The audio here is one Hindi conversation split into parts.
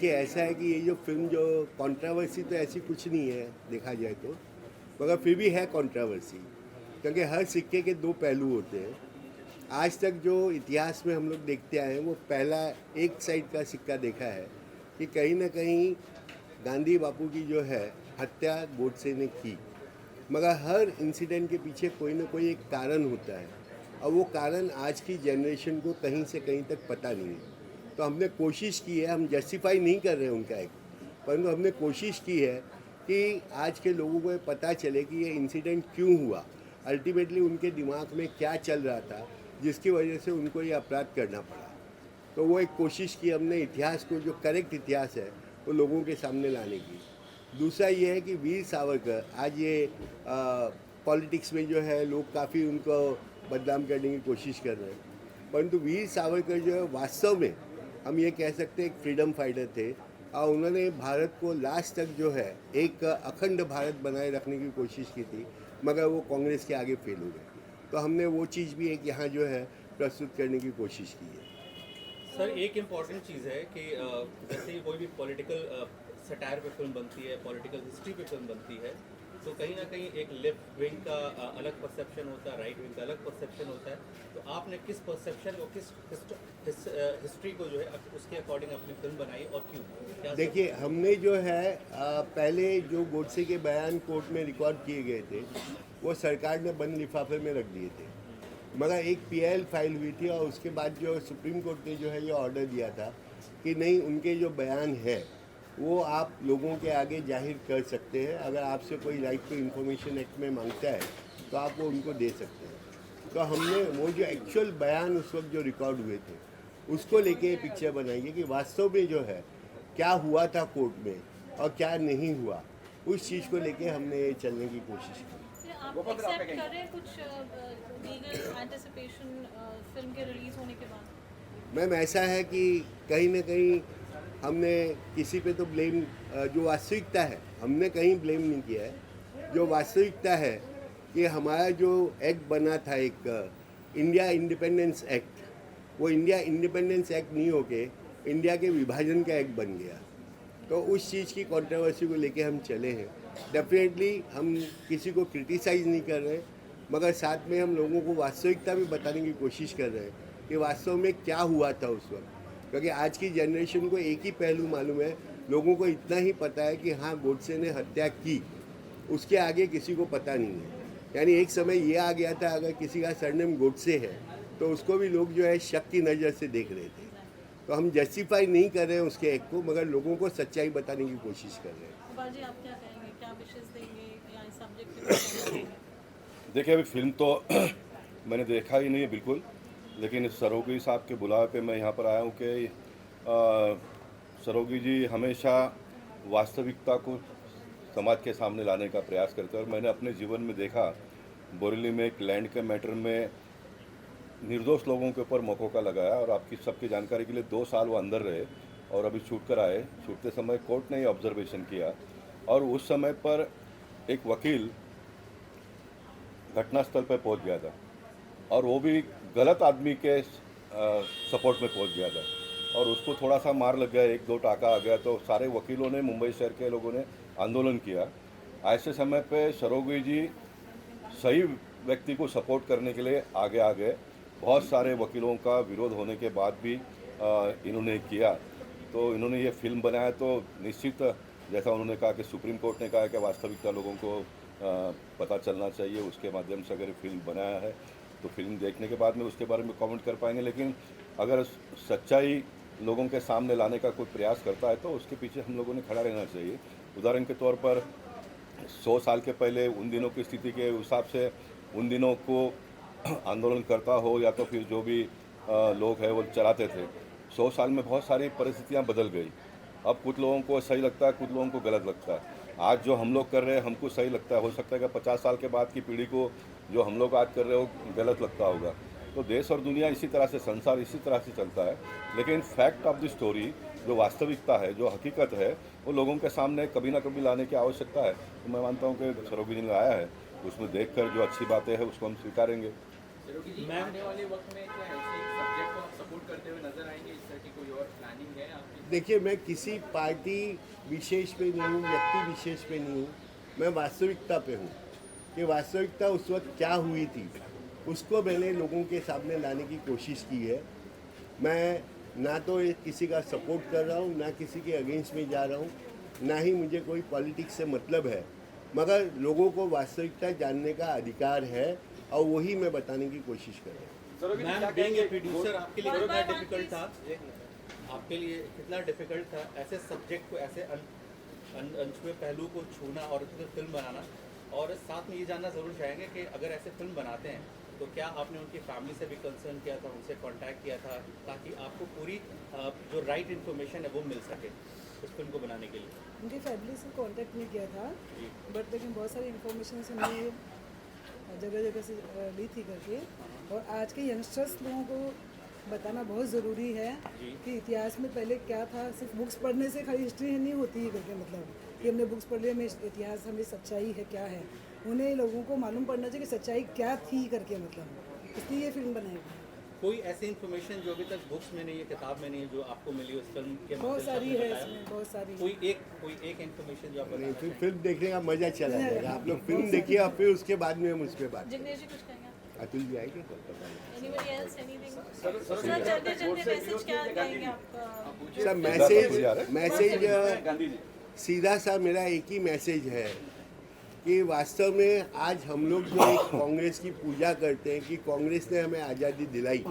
देखिए ऐसा है कि ये जो फिल्म जो कंट्रोवर्सी तो ऐसी कुछ नहीं है देखा जाए तो, मगर फिर भी है कंट्रोवर्सी, क्योंकि हर सिक्के के दो पहलू होते हैं। आज तक जो इतिहास में हम लोग देखते आए हैं वो पहला एक साइड का सिक्का देखा है कि कहीं ना कहीं गांधी बापू की जो है हत्या गोडसे ने की, मगर हर इंसिडेंट के पीछे कोई ना कोई एक कारण होता है और वो कारण आज की जनरेशन को कहीं से कहीं तक पता नहीं है। तो हमने कोशिश की है, हम जस्टिफाई नहीं कर रहे हैं उनका एक, परंतु हमने कोशिश की है कि आज के लोगों को ये पता चले कि ये इंसिडेंट क्यों हुआ, अल्टीमेटली उनके दिमाग में क्या चल रहा था जिसकी वजह से उनको ये अपराध करना पड़ा। तो वो एक कोशिश की हमने इतिहास को, जो करेक्ट इतिहास है, वो लोगों के सामने लाने की। दूसरा ये है कि वीर सावरकर आज ये पॉलिटिक्स में जो है लोग काफ़ी उनको बदनाम करने की कोशिश कर रहे हैं, परंतु वीर सावरकर जो है वास्तव में हम ये कह सकते हैं एक फ्रीडम फाइटर थे और उन्होंने भारत को लास्ट तक जो है एक अखंड भारत बनाए रखने की कोशिश की थी, मगर वो कांग्रेस के आगे फेल हो गए। तो हमने वो चीज़ भी एक यहाँ जो है प्रस्तुत करने की कोशिश की है। सर एक इम्पॉर्टेंट चीज़ है कि जैसे ही कोई भी पॉलिटिकल सटायर पे फिल्म बनती है, पॉलिटिकल हिस्ट्री पे फिल्म बनती है, तो कहीं ना कहीं एक लेफ्ट विंग का अलग परसेप्शन होता है, राइट विंग का अलग परसेप्शन होता है। तो आपने किस परसेप्शन और किस हिस्ट्री को जो है उसके अकॉर्डिंग अपनी फिल्म बनाई और क्यों? क्या देखिए हमने जो है पहले जो गोडसे के बयान कोर्ट में रिकॉर्ड किए गए थे वो सरकार ने बंद लिफाफे में रख दिए थे, मगर एक पीएल फाइल हुई थी और उसके बाद जो सुप्रीम कोर्ट ने जो है ये ऑर्डर दिया था कि नहीं, उनके जो बयान है वो आप लोगों के आगे जाहिर कर सकते हैं। अगर आपसे कोई राइट टू इन्फॉर्मेशन एक्ट में मांगता है तो आप वो उनको दे सकते हैं। तो हमने वो जो एक्चुअल बयान उस वक्त जो रिकॉर्ड हुए थे उसको लेके पिक्चर बनाई है कि वास्तव में जो है क्या हुआ था कोर्ट में और क्या नहीं हुआ, उस चीज़ को लेके हमने चलने की कोशिश की। आप एक्सेप्ट कर रहे हैं कुछ लीगल एंटिसिपेशन फिल्म के रिलीज होने के बाद? मैम ऐसा है कि कहीं ना कहीं हमने किसी पे तो ब्लेम, जो वास्तविकता है हमने कहीं ब्लेम नहीं किया है। जो वास्तविकता है कि हमारा जो एक्ट बना था एक इंडिया इंडिपेंडेंस एक्ट, वो इंडिया इंडिपेंडेंस एक्ट नहीं होके इंडिया के विभाजन का एक्ट बन गया। तो उस चीज़ की कंट्रोवर्सी को लेके हम चले हैं। डेफिनेटली हम किसी को क्रिटिसाइज़ नहीं कर रहे, मगर साथ में हम लोगों को वास्तविकता भी बताने की कोशिश कर रहे हैं कि वास्तव में क्या हुआ था उस वक्त। क्योंकि आज की जनरेशन को एक ही पहलू मालूम है, लोगों को इतना ही पता है कि हाँ गोडसे ने हत्या की, उसके आगे किसी को पता नहीं है। यानी एक समय ये आ गया था अगर किसी का सरनेम गोडसे है तो उसको भी लोग जो है शक की नज़र से देख रहे थे। तो हम जस्टिफाई नहीं कर रहे हैं उसके एक्ट को, मगर लोगों को सच्चाई बताने की कोशिश कर रहे हैं। गोपाल जी, आप क्या कहेंगे? क्या विशेष देंगे या इस सब्जेक्ट पे क्या कहेंगे? देखिए अभी फिल्म तो मैंने देखा ही नहीं है बिल्कुल, लेकिन सरोगी साहब के बुलावे पे मैं यहाँ पर आया हूँ कि सरोगी जी हमेशा वास्तविकता को समाज के सामने लाने का प्रयास करते हैं। और मैंने अपने जीवन में देखा, बोरेली में एक लैंड के मैटर में निर्दोष लोगों के ऊपर मकोका लगाया और आपकी सबकी जानकारी के लिए 2 साल वो अंदर रहे और अभी छूट कर आए। छूटते समय कोर्ट ने ही ऑब्जर्वेशन किया और उस समय पर एक वकील घटनास्थल पर पहुंच गया था और वो भी गलत आदमी के सपोर्ट में पहुंच गया था और उसको थोड़ा सा मार लग गया, 1-2 टाका आ गया। तो सारे वकीलों ने, मुंबई शहर के लोगों ने आंदोलन किया। ऐसे समय पे सरोगी जी सही व्यक्ति को सपोर्ट करने के लिए आगे आ गए। बहुत सारे वकीलों का विरोध होने के बाद भी इन्होंने किया। तो इन्होंने ये फिल्म बनाया तो निश्चित, जैसा उन्होंने कहा कि सुप्रीम कोर्ट ने कहा कि वास्तविकता लोगों को पता चलना चाहिए, उसके माध्यम से अगर फिल्म बनाया है तो फिल्म देखने के बाद में उसके बारे में कमेंट कर पाएंगे। लेकिन अगर सच्चाई लोगों के सामने लाने का कोई प्रयास करता है तो उसके पीछे हम लोगों ने खड़ा रहना चाहिए। उदाहरण के तौर पर 100 साल के पहले उन दिनों की स्थिति के हिसाब से उन दिनों को आंदोलन करता हो या तो फिर जो भी लोग हैं वो चलाते थे, 100 साल में बहुत सारी परिस्थितियाँ बदल गई। अब कुछ लोगों को सही लगता है, कुछ लोगों को गलत लगता है। आज जो हम लोग कर रहे हैं हमको सही लगता है, हो सकता है कि 50 साल के बाद की पीढ़ी को जो हम लोग आज कर रहे हो गलत लगता होगा। तो देश और दुनिया इसी तरह से, संसार इसी तरह से चलता है। लेकिन फैक्ट ऑफ द स्टोरी, जो वास्तविकता है, जो हकीकत है, वो लोगों के सामने कभी ना कभी लाने की आवश्यकता है। तो मैं मानता हूँ कि सरोगी जी ने लाया है, उसमें देखकर जो अच्छी बातें हैं उसको हम स्वीकारेंगे। सरोगी जी, आने वाले वक्त में क्या ऐसे एक सब्जेक्ट को आप सपोर्ट करते हुए नजर आएंगे? इस तरह की कोई और प्लानिंग है आपकी? देखिए, मैं किसी पार्टी विशेष पे नहीं हूँ, व्यक्ति विशेष पे नहीं हूँ, मैं वास्तविकता पे हूँ कि वास्तविकता उस वक्त क्या हुई थी, उसको मैंने लोगों के सामने लाने की कोशिश की है। मैं ना तो किसी का सपोर्ट कर रहा हूँ, ना किसी के अगेंस्ट में जा रहा हूँ, ना ही मुझे कोई पॉलिटिक्स से मतलब है, मगर लोगों को वास्तविकता जानने का अधिकार है और वही मैं बताने की कोशिश कर रहा हूँ। मैम बीइंग ए प्रोड्यूसर आपके लिए कितना डिफिकल्ट था, आपके लिए कितना डिफिकल्ट था ऐसे सब्जेक्ट को, ऐसे अनछुए पहलू को छूना और फिल्म बनाना? और साथ में ये जानना ज़रूर चाहेंगे कि अगर ऐसे फिल्म बनाते हैं तो क्या आपने उनकी फैमिली से भी कंसर्न किया था, उनसे कांटेक्ट किया था, ताकि आपको पूरी जो राइट इन्फॉर्मेशन है वो मिल सके उस फिल्म को बनाने के लिए? उनकी फैमिली से कांटेक्ट नहीं किया था, जी। बट लेकिन बहुत सारी इन्फॉर्मेशन हमने जगह जगह से ली थी करके। और आज के यंगस्टर्स लोगों को बताना बहुत ज़रूरी है जी। कि इतिहास में पहले क्या था। सिर्फ बुक्स पढ़ने से खाली हिस्ट्री नहीं होती है करके, मतलब कि हमने बुक्स पढ़ लिया, हमें इतिहास, हमें सच्चाई है क्या है, उन्हें लोगों को मालूम पड़ना चाहिए कि सच्चाई क्या थी करके, मतलब इसलिए ये फिल्म बनाई गई। कोई ऐसी इन्फॉर्मेशन जो अभी तक बुक्स में नहीं है, किताब में नहीं है, जो आपको मिली उस फिल्म के बहुत माध्यम से सारी आपने है बताया? इसमें, बहुत सारी। कोई एक इन्फॉर्मेशन जो आप नहीं, बताना फिर चाहें? फिल्म देखने का मजा चला जाएगा। आप लोग फिल्म देखिए और फिर उसके बाद में हम उस पर बात जिग्नेश जी कुछ कहेंगे? अतुल जी आएंगे कोलकाता में। Anybody else? Anything? सर जल्दी मैसेज क्या कहेंगे आपका? सर मैसेज सीधा सा मेरा एक ही मैसेज है कि वास्तव में आज हम लोग जो एक कांग्रेस की पूजा करते हैं कि कांग्रेस ने हमें आज़ादी दिलाई,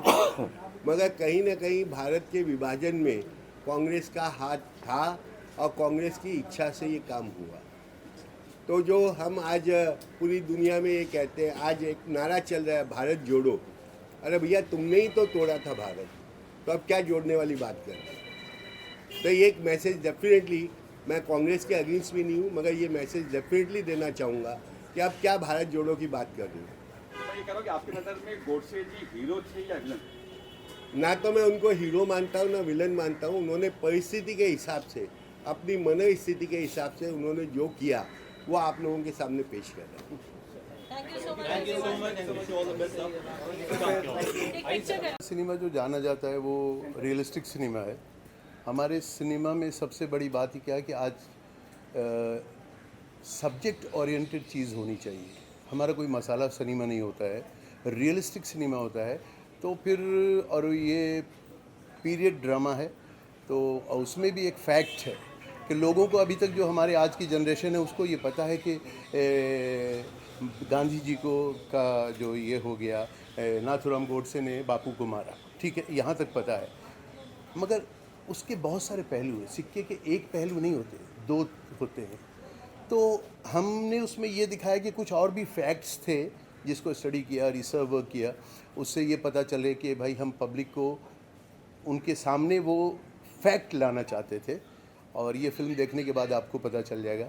मगर कहीं ना कहीं भारत के विभाजन में कांग्रेस का हाथ था और कांग्रेस की इच्छा से ये काम हुआ। तो जो हम आज पूरी दुनिया में ये कहते हैं, आज एक नारा चल रहा है भारत जोड़ो। अरे भैया, तुमने ही तो तोड़ा था भारत, तो अब क्या जोड़ने वाली बात कर रहे हैं? तो ये एक मैसेज डेफिनेटली, मैं कांग्रेस के अगेंस्ट भी नहीं हूँ, मगर ये मैसेज डेफिनेटली देना चाहूँगा कि आप क्या भारत जोड़ो की बात कर रहे हो। मैं ये कह रहा हूँ कि आपकी नज़र में गोडसे जी हीरो थे या विलन? ना तो मैं उनको हीरो मानता हूँ ना विलन मानता हूँ। उन्होंने परिस्थिति के हिसाब से, अपनी मन स्थिति के हिसाब से उन्होंने जो किया वो आप लोगों के सामने पेश कर रहे हैं। Thank you so much. Thank you so much and wish you all the best, sir. एक पिक्चर कर सिनेमा जो जाना जाता है वो रियलिस्टिक सिनेमा है। हमारे सिनेमा में सबसे बड़ी बात ही क्या है कि आज सब्जेक्ट ओरिएंटेड चीज़ होनी चाहिए। हमारा कोई मसाला सिनेमा नहीं होता है, रियलिस्टिक सिनेमा होता है। तो फिर और ये पीरियड ड्रामा है, तो उसमें भी एक फैक्ट है कि लोगों को अभी तक जो हमारे आज की जनरेशन है उसको ये पता है कि गांधी जी को का जो ये हो गया, नाथूराम गोडसे ने बापू को मारा, ठीक है, यहाँ तक पता है। मगर उसके बहुत सारे पहलू हैं। सिक्के के एक पहलू नहीं होते, दो होते हैं। तो हमने उसमें ये दिखाया कि कुछ और भी फैक्ट्स थे जिसको स्टडी किया, रिसर्च वर्क किया, उससे ये पता चले कि भाई हम पब्लिक को उनके सामने वो फैक्ट लाना चाहते थे। और ये फिल्म देखने के बाद आपको पता चल जाएगा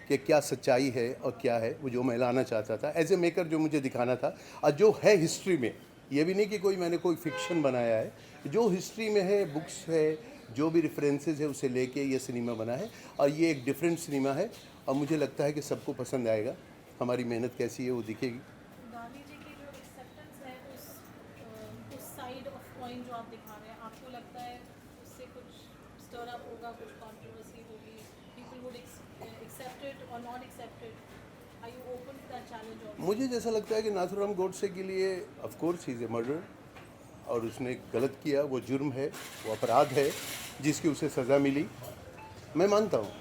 कि क्या सच्चाई है और क्या है वो जो मैं लाना चाहता था एज ए मेकर, जो मुझे दिखाना था। और जो है हिस्ट्री में, ये भी नहीं कि मैंने कोई फिक्शन बनाया है, जो हिस्ट्री में है, बुक्स है, जो भी रेफरेंसेस है उसे लेके ये सिनेमा बना है। और ये एक डिफरेंट सिनेमा है और मुझे लगता है कि सबको पसंद आएगा। हमारी मेहनत कैसी है वो दिखेगी। गांधी जी की जो एक्सेप्टेंस है उस साइड ऑफ कॉइन जो आप दिखा रहे हैं, आपको लगता है उससे कुछ स्टर अप होगा, कुछ कंट्रोवर्सी होगी, पीपल वुड एक्सेप्ट इट और not accept it? Are you open to that challenge also? मुझे जैसा लगता है कि नाथूराम गोडसे के लिए of course he is a murder और उसने गलत किया, वो जुर्म है, वो अपराध है जिसकी उसे सज़ा मिली, मैं मानता हूँ।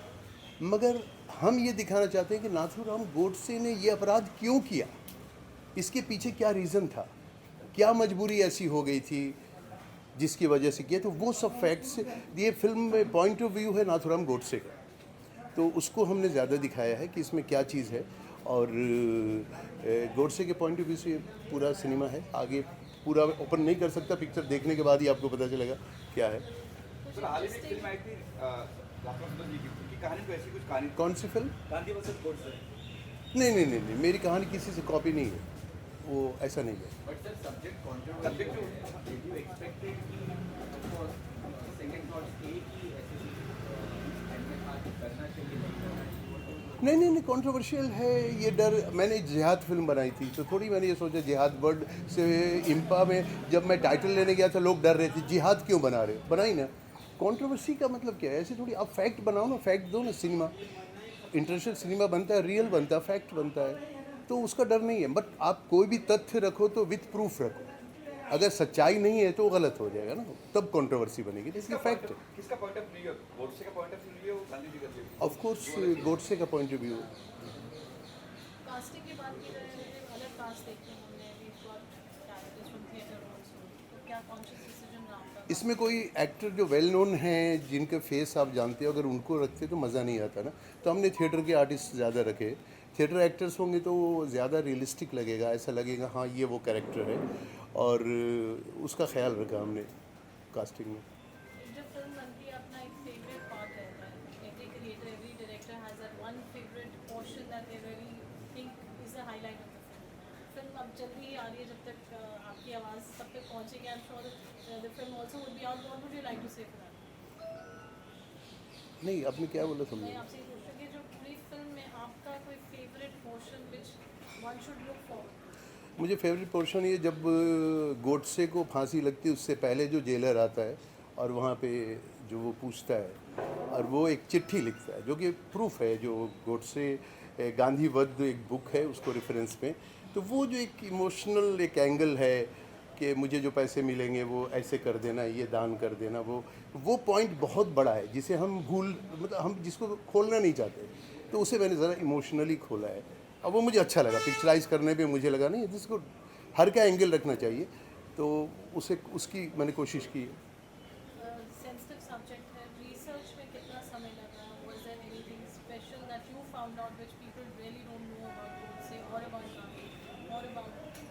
मगर हम ये दिखाना चाहते हैं कि नाथूराम गोडसे ने ये अपराध क्यों किया, इसके पीछे क्या रीज़न था, क्या मजबूरी ऐसी हो गई थी जिसकी वजह से किया। तो वो सब फैक्ट्स, ये फिल्म में पॉइंट ऑफ व्यू है नाथूराम गोडसे का, तो उसको हमने ज़्यादा दिखाया है कि इसमें क्या चीज़ है। और गोडसे के पॉइंट ऑफ व्यू से पूरा सिनेमा है। आगे पूरा ओपन नहीं कर सकता, पिक्चर देखने के बाद ही आपको पता चलेगा क्या है। सर हाल ही में फिल्म आई थी लाखों जी की कहानी, तो ऐसी कुछ कहानी? कौन सी फिल्म? गांधी वर्सेस गोडसे। नहीं, मेरी कहानी किसी से कॉपी नहीं है, वो ऐसा नहीं है। But sir subject controversial, did you expected कि फॉर सेकंड थॉट ए की ऐसी एडमिट आज करना चाहिए? नहीं, कंट्रोवर्शियल है ये डर। मैंने जिहाद फिल्म बनाई थी तो थोड़ी मैंने ये सोचा, जिहाद वर्ड से इम्पा में जब मैं टाइटल लेने गया था लोग डर रहे थे, जिहाद क्यों बना रहे हो, बनाई ना। कंट्रोवर्सी का मतलब क्या है? ऐसे थोड़ी आप फैक्ट बनाओ ना, फैक्ट दो ना। सिनेमा इंटरनेशनल सिनेमा बनता है, रियल बनता है, फैक्ट बनता है, तो उसका डर नहीं है। बट आप कोई भी तथ्य रखो तो विथ प्रूफ रखो। अगर सच्चाई नहीं है तो वो गलत हो जाएगा ना, तब कंट्रोवर्सी बनेगी। इसलिए फैक्ट है। किसका पॉइंट ऑफ व्यू है? गोडसे का पॉइंट ऑफ व्यू है, गांधी जी का व्यू? ऑफ कोर्स गोडसे का पॉइंट ऑफ व्यू। कास्टिंग की बात की जाए तो अलग कास्ट देखते हैं हमने, we got characters from theatre also, तो क्या कॉन्शियस डिसीजन रहा आपका? इसमें कोई एक्टर जो वेल नोन हैं, जिनका फेस आप जानते हो, अगर उनको रखते तो मज़ा नहीं आता ना। तो हमने थिएटर के आर्टिस्ट ज़्यादा रखे। थिएटर एक्टर्स होंगे तो ज़्यादा रियलिस्टिक लगेगा, ऐसा लगेगा हाँ ये वो कैरेक्टर है, और उसका ख्याल रखा हमने कास्टिंग में। जब फिल्म बनती है अपना एक फेवरेट पार्ट रहता है, every creator, every director has that one favourite portion that they really think is the highlight of the film. Film अब जल्दी ही आ रही है, जब तक आपकी आवाज़ सब तक पहुँचेगी, I am sure the film also would be out. What would you like to say for that? नहीं, आपने क्या बोला मैं समझे? आपसे ये पूछ रही हूँ कि जो पूरी फिल्म में आपका कोई favourite portion which one should look for? मुझे फेवरेट पोर्शन ये जब गोडसे को फांसी लगती है, उससे पहले जो जेलर आता है और वहाँ पे जो वो पूछता है और वो एक चिट्ठी लिखता है, जो कि प्रूफ है, जो गोडसे गांधी वध एक बुक है उसको रेफरेंस में। तो वो जो एक इमोशनल एक एंगल है कि मुझे जो पैसे मिलेंगे वो ऐसे कर देना, ये दान कर देना, वो पॉइंट बहुत बड़ा है जिसे हम मतलब हम जिसको खोलना नहीं चाहते, तो उसे मैंने ज़रा इमोशनली खोला है। अब वो मुझे अच्छा लगा, पिक्चराइज करने पे मुझे लगा नहीं जिसको हर का एंगल रखना चाहिए, तो उसे उसकी मैंने कोशिश की है। सेंसिटिव सब्जेक्ट है, रिसर्च में कितना समय लगा? Was there anything special that you found out which people really don't know about Godse और अबाउट गांधी और अबाउट?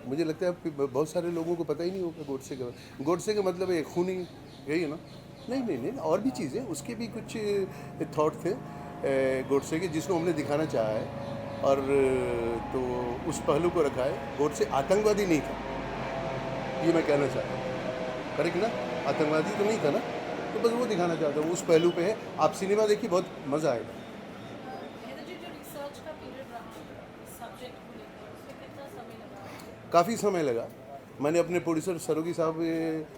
मुझे लगता है कि बहुत सारे लोगों को पता ही नहीं होगा गोडसे का मतलब है खूनी, यही है ना? नहीं, और भी चीज़ें, उसके भी कुछ थॉट थे गोडसे के, जिसको हमने दिखाना चाहा है, और तो उस पहलू को रखा है। गोडसे आतंकवादी नहीं था, ये मैं कहना चाहता हूँ, करेक्ट ना? आतंकवादी तो नहीं था ना, तो बस वो दिखाना चाहता हूँ, उस पहलू पे है। आप सिनेमा देखिए, बहुत मज़ा आएगा। हेदर जी, जो रिसर्च का पीरियड रहा सब्जेक्ट को लेकर, उसमें कितना समय लगा? काफ़ी समय लगा। मैंने अपने प्रोड्यूसर सरोगी साहब,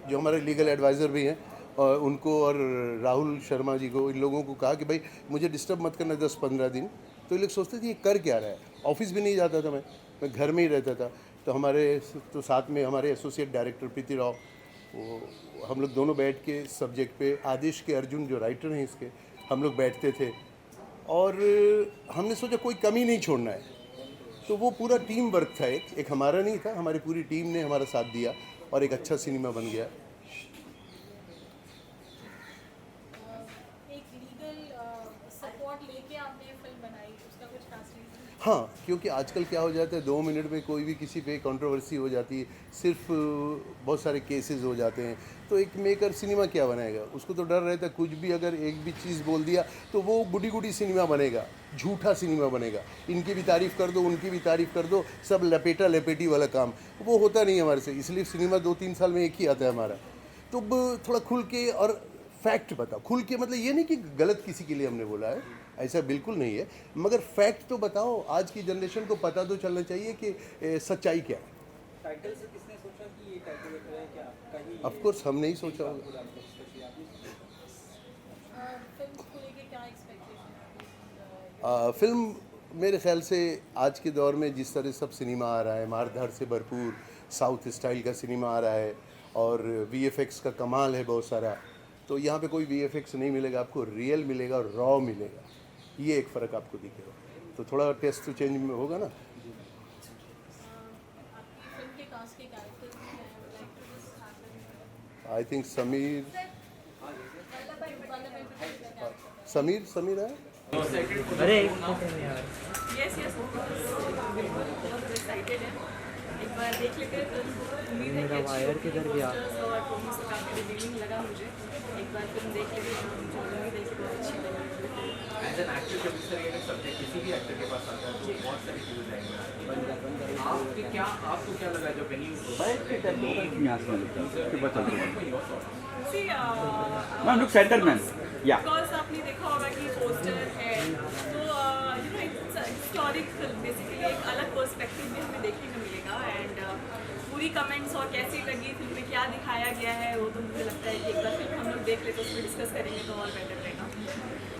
जो हमारे लीगल एडवाइज़र भी हैं, और उनको और राहुल शर्मा जी को, इन लोगों को कहा कि भाई मुझे डिस्टर्ब मत करना 10-15 दिन। तो ये लोग सोचते थे ये कर क्या रहा है। ऑफिस भी नहीं जाता था मैं घर में ही रहता था। तो हमारे तो साथ में हमारे एसोसिएट डायरेक्टर प्रीति राव, वो हम लोग दोनों बैठ के सब्जेक्ट पे, आदेश के अर्जुन जो राइटर हैं इसके, हम लोग बैठते थे, और हमने सोचा कोई कमी नहीं छोड़ना है। तो वो पूरा टीम वर्क था, एक हमारा नहीं था, हमारी पूरी टीम ने हमारा साथ दिया और एक अच्छा सिनेमा बन गया। एक लीगल सपोर्ट लेके आपने फिल्म बनाई, उसका कुछ खास रीजन? हाँ, क्योंकि आजकल क्या हो जाता है, 2 मिनट में कोई भी किसी पे कंट्रोवर्सी हो जाती है, सिर्फ बहुत सारे केसेस हो जाते हैं, तो एक मेकर सिनेमा क्या बनाएगा? उसको तो डर रहता है कुछ भी अगर एक भी चीज़ बोल दिया तो वो गुडी सिनेमा बनेगा, झूठा सिनेमा बनेगा। इनकी भी तारीफ़ कर दो, उनकी भी तारीफ़ कर दो, सब लपेटा लपेटी वाला काम, वो होता नहीं हमारे से। इसलिए सिनेमा 2-3 साल में एक ही आता है हमारा। तो थोड़ा खुल के और फैक्ट बताओ, खुल के, मतलब ये नहीं कि गलत किसी के लिए हमने बोला है, ऐसा बिल्कुल नहीं है, मगर फैक्ट तो बताओ। आज की जनरेशन को पता तो चलना चाहिए कि सच्चाई क्या है। टाइटल से किसने सोचा कि ये टाइटल है? क्या आपका ही? ऑफ कोर्स हमने ही सोचा होगा। फिल्म को लेके क्या एक्सपेक्टेशन है? फिल्म मेरे ख्याल से आज के दौर में जिस तरह सब सिनेमा आ रहा है, मारधाड़ से भरपूर साउथ स्टाइल का सिनेमा आ रहा है, और वीएफएक्स का कमाल है बहुत सारा, तो यहाँ पे कोई वीएफएक्स नहीं मिलेगा आपको, रियल मिलेगा, रॉ मिलेगा। ये एक फ़र्क आपको दिखेगा, तो थोड़ा टेस्ट तो चेंज में होगा ना। आपकी फिल्म के कास्ट के कैरेक्टर्स भी हैं, would like to just happen? I think Sameer है। अरे यस बहुत एक्साइटेड है। एक बार देख लेते हैं फिल्म, उम्मीद है कि अच्छी वायर होगी। किधर गया? पोस्टर्स और प्रोमो से काफ़ी रिवीलिंग लगा मुझे। एक बार फिल्म देख लेते हैं, मुझे उम्मीद है कि बहुत अच्छी लगेगी। एज एन एक्टर जब इस तरह का सब्जेक्ट किसी भी एक्टर के पास आता है तो बहुत सारी चीज़ें आएंगी। आपको क्या लगा जब वेन्यू बिकॉज आपने देखा होगा कि पोस्टर है, तो इट्स हिस्टोरिक फिल्म, बेसिकली एक अलग पर्सपेक्टिव में हमें देखने को मिलेगा। एंड वो पूरी कमेंट्स और कैसी लगी फिल्म में क्या दिखाया गया है वो तो मुझे लगता है कि एक बार फिल्म हम लोग देख ले तो उस पर डिस्कस करेंगे तो और बेटर रहेगा.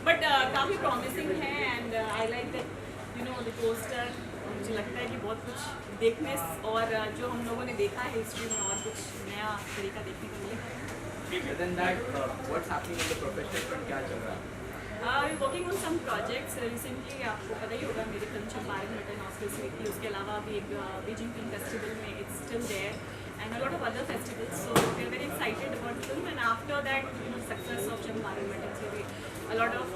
बट काफ़ी प्रॉमिसिंग है and I like that you know the poster. मुझे लगता है कि बहुत कुछ देखने और जो हम लोगों ने देखा है हिस्ट्री में और कुछ नया तरीका देखने को मिलेगा. Other than that, what's happening in the professional front? क्या चल रहा है? Working on some projects. Recently आपको पता ही होगा मेरी फिल्म चंपारण रिटर्न ऑस्कर्स हुई थी. उसके अलावा अभी एक बीजिंग फिल्म फेस्टिवल में it's still there and a lot of other festivals. So we are very excited about the film and after that you know success of Champaran return से a lot of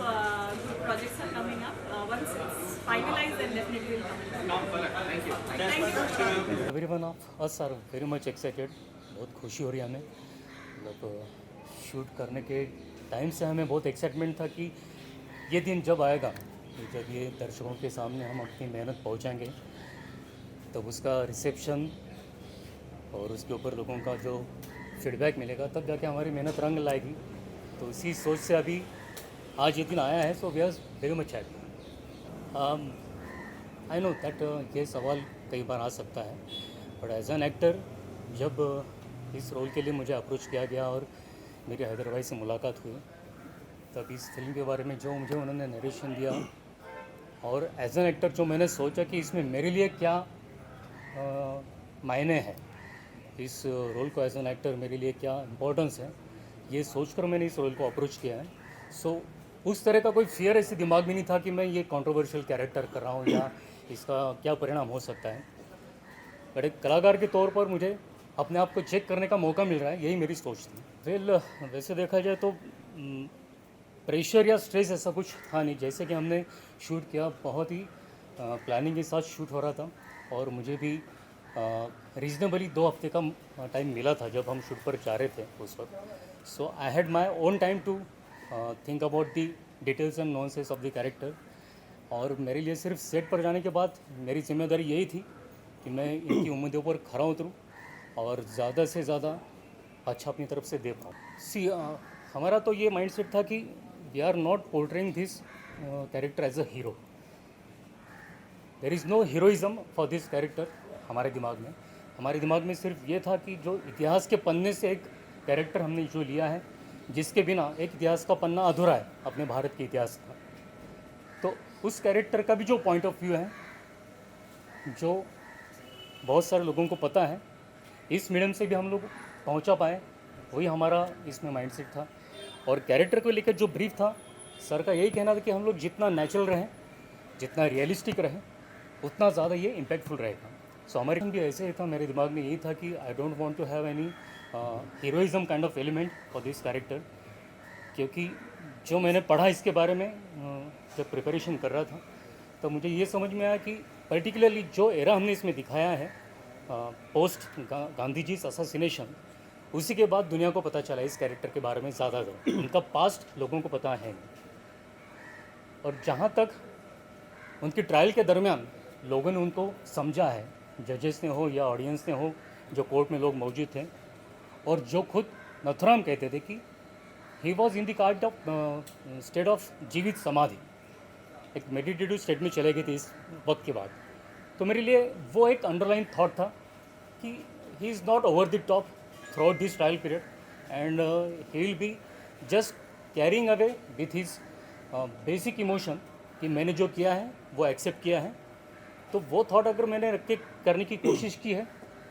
good projects are coming up. Once it's finalized, then definitely will come. Thank you. Thank you. Everyone of us are very much excited. बहुत खुशी हो रही है हमें. मतलब शूट करने के टाइम से हमें बहुत एक्साइटमेंट था कि ये दिन जब आएगा, जब ये दर्शकों के सामने हम अपनी मेहनत पहुंचाएंगे, तब उसका रिसेप्शन और उसके ऊपर लोगों का जो फीडबैक मिलेगा तब जाके हमारी मेहनत रंग लाएगी. तो इसी सोच से अभी आज ये दिन आया है. So we are very much happy. I know that ये सवाल कई बार आ सकता है, बट एज एन एक्टर जब इस रोल के लिए मुझे अप्रोच किया गया और मेरी हैदराबाद से मुलाकात हुई, तब इस फिल्म के बारे में जो मुझे उन्होंने नरेशन दिया और एज एन एक्टर जो मैंने सोचा कि इसमें मेरे लिए क्या मायने हैं, इस रोल को एज एन एक्टर मेरे लिए क्या इम्पोर्टेंस है, ये सोचकर मैंने इस रोल को अप्रोच किया है. सो उस तरह का कोई फियर ऐसे दिमाग में नहीं था कि मैं ये कंट्रोवर्शियल कैरेक्टर कर रहा हूँ या इसका क्या परिणाम हो सकता है. बट एक कलाकार के तौर पर मुझे अपने आप को चेक करने का मौका मिल रहा है, यही मेरी सोच थी. वेल वैसे देखा जाए तो प्रेशर या स्ट्रेस ऐसा कुछ था नहीं. जैसे कि हमने शूट किया, बहुत ही प्लानिंग के साथ शूट हो रहा था और मुझे भी रीजनेबली 2 हफ्ते का टाइम मिला था जब हम शूट पर जा रहे थे उस वक्त. So I had my own time to think about the details and nuances of the character. और मेरे लिए सिर्फ सेट पर जाने के बाद मेरी जिम्मेदारी यही थी कि मैं इनकी उम्मीदों पर खरा उतरूँ और ज़्यादा से ज़्यादा अच्छा अपनी तरफ से दे पाऊँ. सी हमारा तो ये माइंडसेट था कि we are not portraying this character as a hero. There is no heroism for this character. हमारे दिमाग में सिर्फ ये था कि जो इतिहास के पन्ने से एक कैरेक्टर हमने जो लिया है, जिसके बिना एक इतिहास का पन्ना अधूरा है अपने भारत के इतिहास का. तो उस कैरेक्टर का भी जो पॉइंट ऑफ व्यू है, जो बहुत सारे लोगों को पता है, इस मीडियम से भी हम लोग पहुंचा पाए, वही हमारा इसमें माइंडसेट था. और कैरेक्टर को लेकर जो ब्रीफ था, सर का यही कहना था कि हम लोग जितना नेचुरल रहें, जितना रियलिस्टिक रहें, उतना ज़्यादा ये इम्पैक्टफुल रहेगा. सो हमारे भी ऐसे ही था. मेरे दिमाग में यही था कि I don't want to have any heroism kind of element for this character. क्योंकि जो मैंने पढ़ा इसके बारे में जब प्रिपरेशन कर रहा था, तो मुझे ये समझ में आया कि पर्टिकुलरली जो एरा हमने इसमें दिखाया है पोस्ट गांधी जी असैसिनेशन, उसी के बाद दुनिया को पता चला इस कैरेक्टर के बारे में ज़्यादातर. उनका पास्ट लोगों को पता है नहीं. और जहाँ तक उनकी ट्रायल के दरमियान लोगों ने उनको समझा है, जजेस ने हो या ऑडियंस ने हो, जो कोर्ट में लोग मौजूद थे, और जो खुद नथुराम कहते थे कि he was in the kind of state of जीवित समाधि, एक मेडिटेटिव स्टेट में चले गए थे इस वक्त के बाद. तो मेरे लिए वो एक अंडरलाइन थॉट था कि he is not over the top through out this trial period and he will be just carrying away with his basic emotion कि मैंने जो किया है वो एक्सेप्ट किया है. तो वो थॉट अगर मैंने रख के करने की कोशिश की है,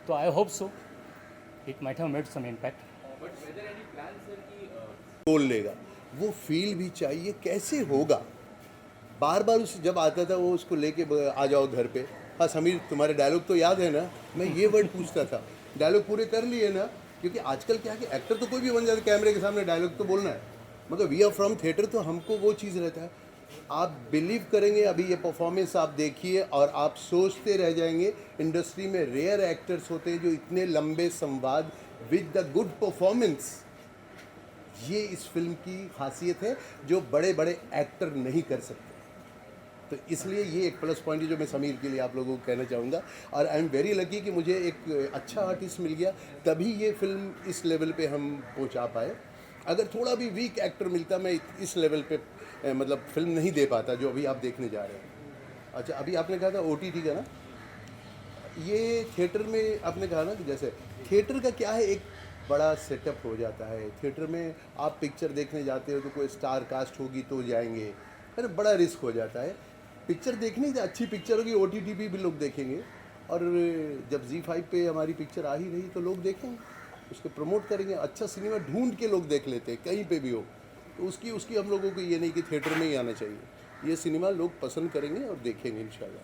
तो I hope so it might have made some impact. बोल लेगा, वो फील भी चाहिए. कैसे होगा? बार बार उस जब आता था वो उसको लेके आ जाओ घर पे, हाँ समीर तुम्हारे डायलॉग तो याद है ना, मैं ये वर्ड पूछता था. डायलॉग पूरे कर लिए ना? क्योंकि आजकल क्या है कि एक्टर तो कोई भी बन जाता है, कैमरे के सामने डायलॉग तो बोलना है. मतलब वी आर फ्रॉम थिएटर, तो हमको वो चीज़ रहता है. आप बिलीव करेंगे, अभी ये परफॉर्मेंस आप देखिए और आप सोचते रह जाएंगे. इंडस्ट्री में रेयर एक्टर्स होते हैं जो इतने लंबे संवाद विद द गुड परफॉर्मेंस, ये इस फिल्म की खासियत है जो बड़े बड़े एक्टर नहीं कर सकते. तो इसलिए ये एक प्लस पॉइंट है जो मैं समीर के लिए आप लोगों को कहना चाहूँगा. और आई एम वेरी लकी कि मुझे एक अच्छा आर्टिस्ट मिल गया, तभी ये फिल्म इस लेवल पे हम पहुँचा पाए. अगर थोड़ा भी वीक एक्टर मिलता, मैं इस लेवल पे मतलब फिल्म नहीं दे पाता जो अभी आप देखने जा रहे हैं. अच्छा, अभी आपने कहा था OTT का ना, ये थिएटर में आपने कहा ना कि जैसे थिएटर का क्या है, एक बड़ा सेटअप हो जाता है। थिएटर में आप पिक्चर देखने जाते हो तो कोई स्टार कास्ट होगी तो जाएंगे, है ना, बड़ा रिस्क हो जाता है। पिक्चर देखने से अच्छी पिक्चर होगी OTT पे भी लोग देखेंगे, और जब Z5 पे हमारी पिक्चर आ ही रही तो लोग देखेंगे, उसको प्रमोट करेंगे। अच्छा सिनेमा ढूंढ के लोग देख लेते हैं कहीं पे भी हो, तो उसकी हम लोगों को ये नहीं कि थिएटर में ही आना चाहिए। ये सिनेमा लोग पसंद करेंगे और देखेंगे इंशाल्लाह।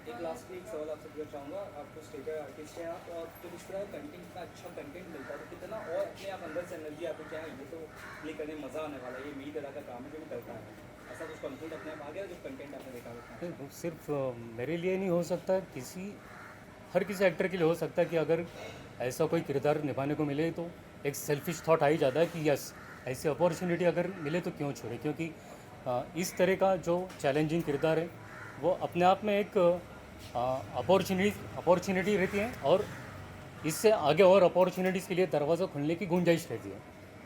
एक लास्ट एक सवाल आपसे पूछना चाहूँगा, आपको स्टेटर आर्टिस्ट हैं आप, और जब इस तरह कंटेंट का अच्छा कंटेंट मिलता है तो कितना और अपने आप अंदर से एनर्जी आपको क्या है, ये तो प्ले करने में मज़ा आने वाला है, ये मेरी तरह का काम है जो मैं करता है, ऐसा कुछ कॉन्फिडेंट अपने आप आ गया जब कंटेंट आपने देखा होता है? नहीं, सिर्फ मेरे लिए नहीं हो सकता, हर किसी एक्टर के लिए हो सकता है कि अगर ऐसा कोई किरदार निभाने को मिले तो एक सेल्फिश थॉट आ ही जाता है कि यस, ऐसी अपॉर्चुनिटी अगर मिले तो क्यों छोड़े, क्योंकि इस तरह का जो चैलेंजिंग किरदार है वो अपने आप में एक अपॉर्चुनिटी रहती है, और इससे आगे और अपॉर्चुनिटीज़ के लिए दरवाज़ा खुलने की गुंजाइश रहती है,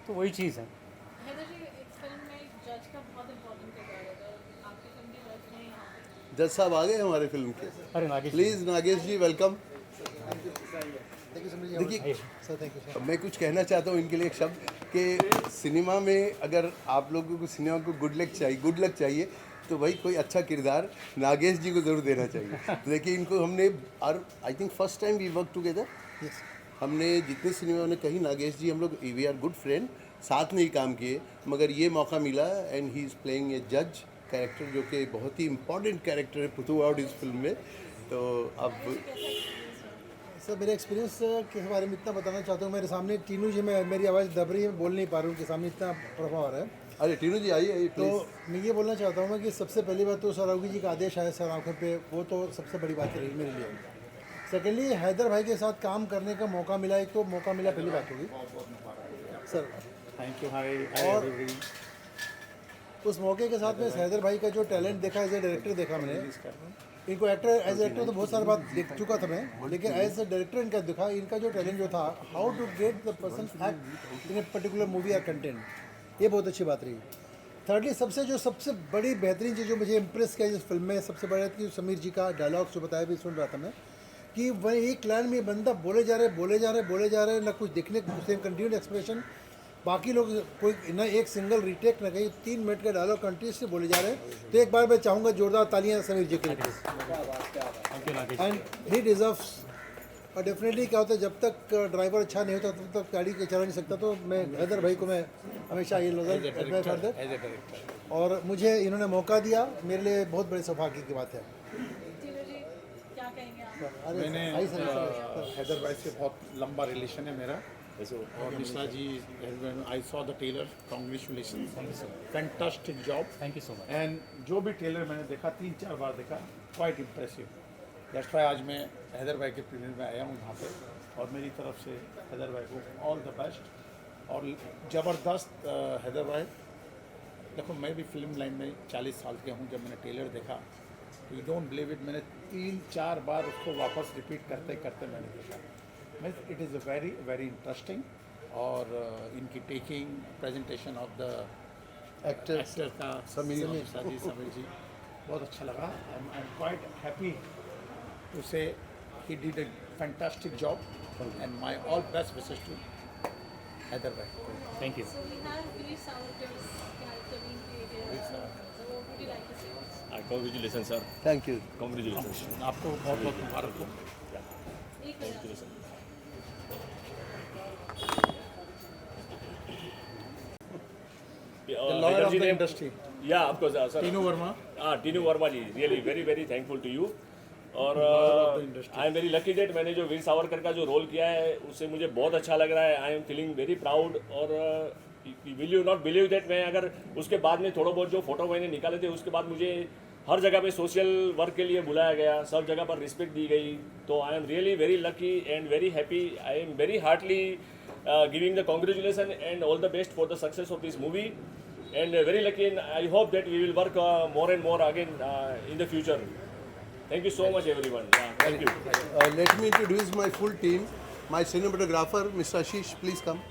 तो वही चीज़ है। हैदर जी, एक फिल्म में एक जज का बहुत इम्पोर्टेंट किरदार है, तो आपकी फिल्म के जज हैं यहाँ पे। जज साहब आ गए हमारे फिल्म के। अरे नागेश, प्लीज़ नागेश जी वेलकम। देखिए मैं कुछ कहना चाहता हूँ इनके लिए एक शब्द, कि सिनेमा में अगर आप लोगों को सिनेमा को गुड लक चाहिए तो भाई कोई अच्छा किरदार नागेश जी को ज़रूर देना चाहिए। तो देखिए इनको हमने, और I think first time we work together, हमने जितने सिनेमा में कहीं नागेश जी हम लोग वी आर गुड फ्रेंड, साथ में ही काम किए, मगर ये मौका मिला and he is playing a जज कैरेक्टर जो कि बहुत ही इंपॉर्टेंट कैरेक्टर है पुथू आउट इस फिल्म में। तो अब सर मेरे एक्सपीरियंस के बारे में इतना बताना चाहता हूँ, मेरे सामने टीनू जी में मेरी आवाज़ दब रही है, बोल नहीं पा रहा हूँ, उनके सामने इतना प्रभाव आ रहा है। अरे टीनू जी आइए। तो मैं ये बोलना चाहता हूँ कि सबसे पहली बात तो सराउगी जी का आदेश आया सर आंखों पे, वो तो सबसे बड़ी बात रही मेरे लिए। सेकेंडली हैदर भाई के साथ काम करने का मौका मिला, एक तो मौका मिला, पहली बात होगी सर, थैंक यू। और उस मौके के साथ में हैदर भाई का जो टैलेंट देखा, एज ए डायरेक्टर देखा मैंने इनको, एक्टर एज एक्टर तो बहुत सारी बात देख चुका था मैं, लेकिन एज ए डायरेक्टर इनका दिखा, इनका जो टैलेंट जो था, how to get the person act in a particular movie या कंटेंट, ये बहुत अच्छी बात रही। थर्डली सबसे बड़ी बेहतरीन चीज़ जो मुझे इम्प्रेस किया इस फिल्म में, सबसे बड़ा कि समीर जी का डायलॉग जो बताया भी सुन रहा था मैं, कि वह एक लाइन में बंदा बोले जा रहे ना कुछ दिखने को, सेम कंटिन्यूड एक्सप्रेशन, बाकी लोग कोई ना एक सिंगल रिटेक ना कहीं 3 मिनट का डायलॉग कंटिन्यूसली बोले जा रहे हैं। तो एक बार मैं चाहूँगा जोरदार तालियां समीर जी के लिए, एंड ही डिजर्व्स। और डेफिनेटली क्या होता है, जब तक ड्राइवर अच्छा नहीं होता तब तक गाड़ी चला नहीं सकता, तो मैं हैदर भाई को मैं हमेशा ये नज़र एडमायर करता, और मुझे इन्होंने मौका दिया, मेरे लिए बहुत बड़े सौभाग्य की बात है। टीनू जी, क्या कहेंगे आप? मैंने हैदर भाई से बहुत लंबा रिलेशन है मेरा, और Mishra ji, I saw the trailer, congratulation, fantastic job, thank you so much. And जो भी टेलर मैंने देखा 3-4 बार देखा, क्वाइट इम्प्रेसिव। दैट्स व्हाई आज मैं हैदर भाई के प्रीमियर में आया हूँ यहाँ पे, और मेरी तरफ से हैदर भाई को ऑल द बेस्ट। और ज़बरदस्त हैदर भाई, देखो मैं भी फिल्म लाइन में 40 साल के हूँ, जब मैंने टेलर देखा तो यू डोंट बिलीव इट, मैंने 3-4 बार उसको वापस रिपीट करते करते मैंने देखा। मैं it is a very very interesting, और इनकी taking presentation of the actor का समीर जी बहुत अच्छा लगा। I am quite happy to say he did a fantastic job, and my all best wishes to Hyder bhai. Thank you. So we have Veer Savarkar's character being created. So what would you like to say? Congratulations, sir. Thank you. Congratulations. आपको बहुत बहुत मुबारक हो। एक हजार। The lawyer of the industry. Yeah, of course, sir. Tinu Verma. Tinu Verma ji, really very very thankful to you. और I am very lucky that, मैंने जो वीर सावरकर का जो रोल किया है उससे मुझे बहुत अच्छा लग रहा है। I am feeling very proud, और will you not believe that, मैं अगर उसके बाद में थोड़ा बहुत जो फोटो मैंने निकाले थे, उसके बाद मुझे हर जगह पे सोशल वर्क के लिए बुलाया गया, सब जगह पर रिस्पेक्ट दी गई। तो I am really very lucky and very happy. I am very heartly giving the congratulation and all the best for the success of this movie, and very lucky, and I hope that we will work more and more again in the future. Thank you so much, everyone. Yeah, thank you. Let me introduce my full team. My cinematographer, Mr. Ashish, please come.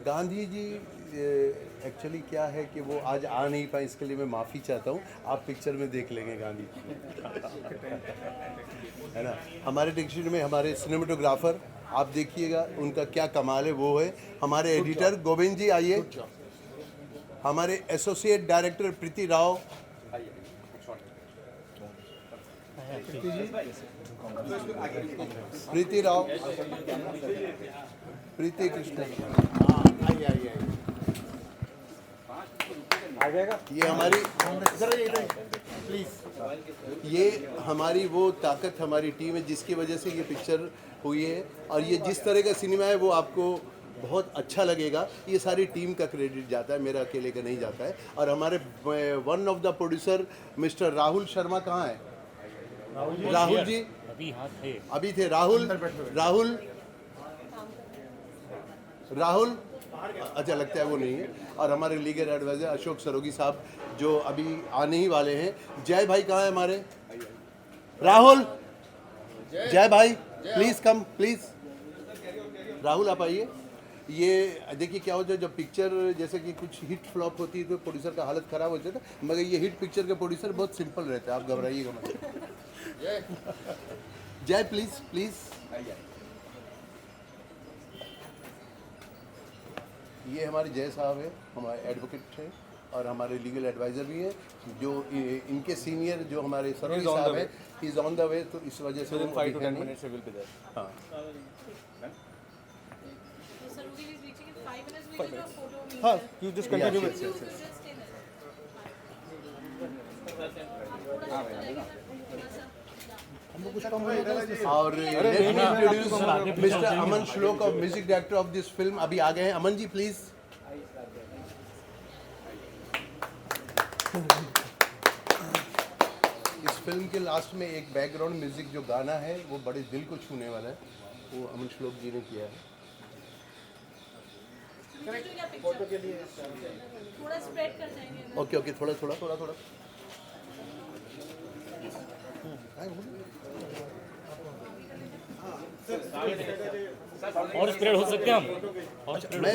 Gandhi ji actually क्या है कि वो आज आ नहीं पाए, इसके लिए मैं माफ़ी चाहता हूँ। आप पिक्चर में देख लेंगे गांधी जी, है ना। हमारे डिक्शनरी में हमारे सिनेमेटोग्राफर आप देखिएगा, उनका क्या कमाल है, वो है हमारे एडिटर गोविंद जी, आइए। हमारे एसोसिएट डायरेक्टर प्रीति राव, प्रीति राव, प्रीति कृष्ण, ये हमारी ये हमारी वो ताकत, हमारी टीम है जिसकी वजह से ये पिक्चर हुई है। और ये जिस तरह का सिनेमा है वो आपको बहुत अच्छा लगेगा। ये सारी टीम का क्रेडिट जाता है, मेरा अकेले का नहीं जाता है। और हमारे one of the producer mister Rahul Sharma कहाँ है? राहुल जी अभी थे। राहुल अच्छा लगता है वो नहीं है। और हमारे लीगल एडवाइजर अशोक सरोगी साहब जो अभी आने ही वाले हैं। जय भाई कहाँ है हमारे? राहुल, जय भाई प्लीज़ कम प्लीज़। राहुल आप आइए। ये देखिए क्या होता है जब पिक्चर जैसे कि कुछ हिट फ्लॉप होती है तो प्रोड्यूसर का हालत ख़राब हो जाता है, मगर ये हिट पिक्चर के प्रोड्यूसर बहुत सिंपल रहता है, आप घबराइएगा मत। जय प्लीज़ प्लीज़। ये हमारे जय साहब है, हमारे एडवोकेट हैं और हमारे लीगल एडवाइज़र भी हैं। जो इनके सीनियर जो हमारे सरोगी साहब हैं, he is on the way, तो इस वजह से वो 5 to 10 minutes will be there. हाँ हाँ, you just continue with और mister Aman Shlok of music director of this film अभी आ गए हैं। अमन जी प्लीज। इस फिल्म के लास्ट में एक बैकग्राउंड म्यूजिक जो गाना है वो बड़े दिल को छूने वाला है, वो अमन श्लोक जी ने किया है। थोड़ा स्प्रेड कर देंगे। ओके थोड़ा और स्प्रेड हो सकते हैं हम, और मैं